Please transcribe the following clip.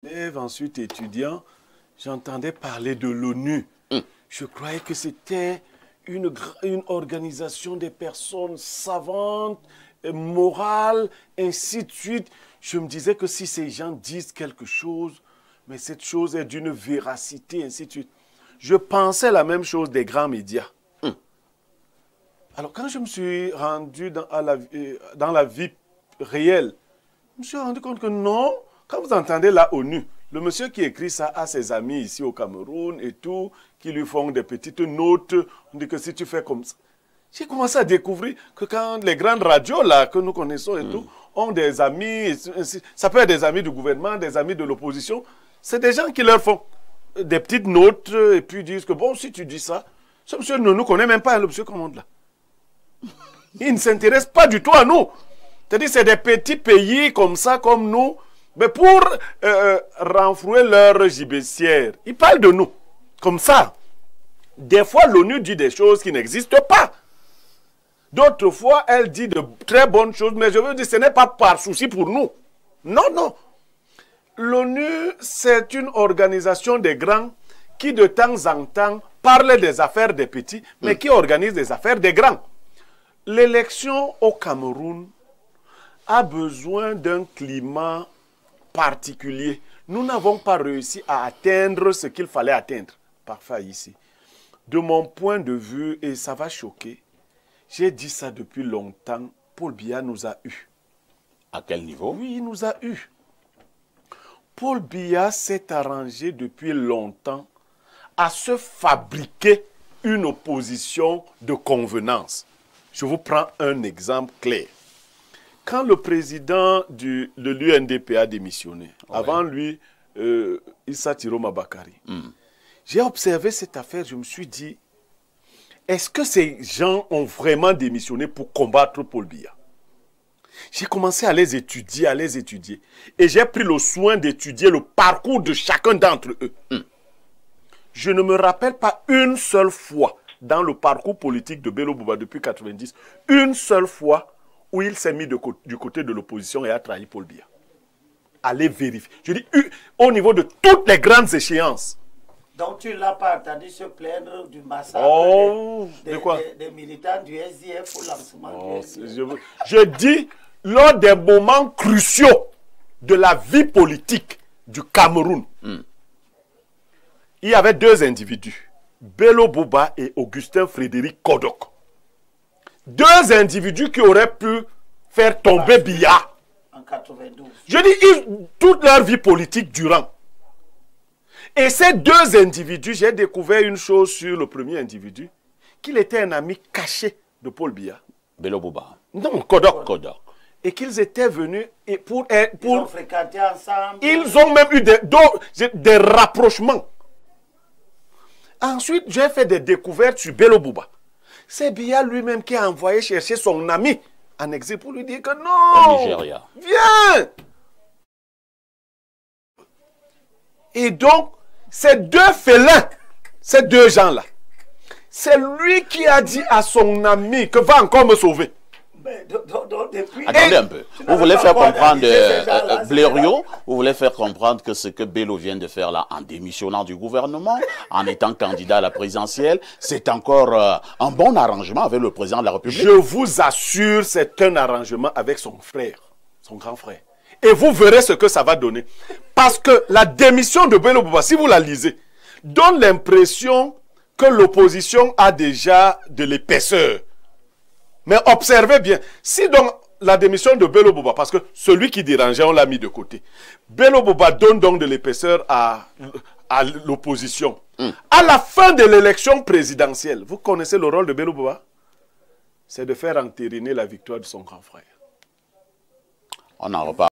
élève, ensuite étudiant, j'entendais parler de l'ONU. Je croyais que c'était une organisation des personnes savantes, morales, ainsi de suite. Je me disais que si ces gens disent quelque chose, mais cette chose est d'une véracité, ainsi de suite. Je pensais la même chose des grands médias. Alors quand je me suis rendu dans la vie réelle, je me suis rendu compte que non, quand vous entendez la ONU, le monsieur qui écrit ça a ses amis ici au Cameroun et tout, qui lui font des petites notes. On dit que si tu fais comme ça. J'ai commencé à découvrir que quand les grandes radios là, que nous connaissons et tout, ont des amis, ça peut être des amis du gouvernement, des amis de l'opposition, c'est des gens qui leur font des petites notes et puis disent que bon, si tu dis ça, ce monsieur ne nous connaît même pas, le monsieur commande là. Il ne s'intéresse pas du tout à nous. C'est-à-dire c'est des petits pays comme ça, comme nous, mais pour renflouer leur gibecière. Ils parlent de nous, comme ça. Des fois, l'ONU dit des choses qui n'existent pas. D'autres fois, elle dit de très bonnes choses, mais je veux dire, ce n'est pas par souci pour nous. Non, non. L'ONU, c'est une organisation des grands qui, de temps en temps, parle des affaires des petits, mais qui organise des affaires des grands. L'élection au Cameroun a besoin d'un climat particulier. Nous n'avons pas réussi à atteindre ce qu'il fallait atteindre. Parfait ici. De mon point de vue, et ça va choquer, j'ai dit ça depuis longtemps, Paul Biya nous a eus. À quel niveau? Oui, il nous a eus. Paul Biya s'est arrangé depuis longtemps à se fabriquer une opposition de convenance. Je vous prends un exemple clair. Quand le président de l'UNDP a démissionné, avant lui, Issa Tiroma Bakari, j'ai observé cette affaire, je me suis dit, est-ce que ces gens ont vraiment démissionné pour combattre Paul Biya? J'ai commencé à les étudier, et j'ai pris le soin d'étudier le parcours de chacun d'entre eux. Je ne me rappelle pas une seule fois dans le parcours politique de Bello Bouba depuis 1990, une seule fois où il s'est mis du côté de l'opposition et a trahi Paul Biya. Allez vérifier. Je dis, au niveau de toutes les grandes échéances. Donc tu ne l'as pas entendu se plaindre du massacre des militants du SDF au lancement du SDF. Je dis, lors des moments cruciaux de la vie politique du Cameroun, il y avait deux individus, Bello Bouba et Augustin Frédéric Kodok. Deux individus qui auraient pu faire tomber Biya. En 92. Je dis, toute leur vie politique durant. Et ces deux individus, j'ai découvert une chose sur le premier individu, qu'il était un ami caché de Paul Biya. Bello Bouba. Non, Kodok. Et qu'ils étaient venus pour... Ils ont fréquenté ensemble. Ils ont même eu des rapprochements. Ensuite, j'ai fait des découvertes sur Bello Bouba. C'est Biya lui-même qui a envoyé chercher son ami en exil pour lui dire que non, au Nigeria. Viens. Et donc, ces deux félins, ces deux gens-là, c'est lui qui a dit à son ami que va encore me sauver. Mais, depuis... Attendez un peu. Vous voulez faire comprendre, Blériot, vous voulez faire comprendre que ce que Bello vient de faire là, en démissionnant du gouvernement, en étant candidat à la présidentielle, c'est encore un bon arrangement avec le président de la République? Je vous assure, c'est un arrangement avec son frère, son grand frère. Et vous verrez ce que ça va donner. Parce que la démission de Bello Bouba, si vous la lisez, donne l'impression que l'opposition a déjà de l'épaisseur. Mais observez bien, si donc la démission de Bello Bouba, parce que celui qui dérangeait, on l'a mis de côté, Bello Bouba donne donc de l'épaisseur à l'opposition. À la fin de l'élection présidentielle, vous connaissez le rôle de Bello Bouba? C'est de faire entériner la victoire de son grand frère. On en reparle.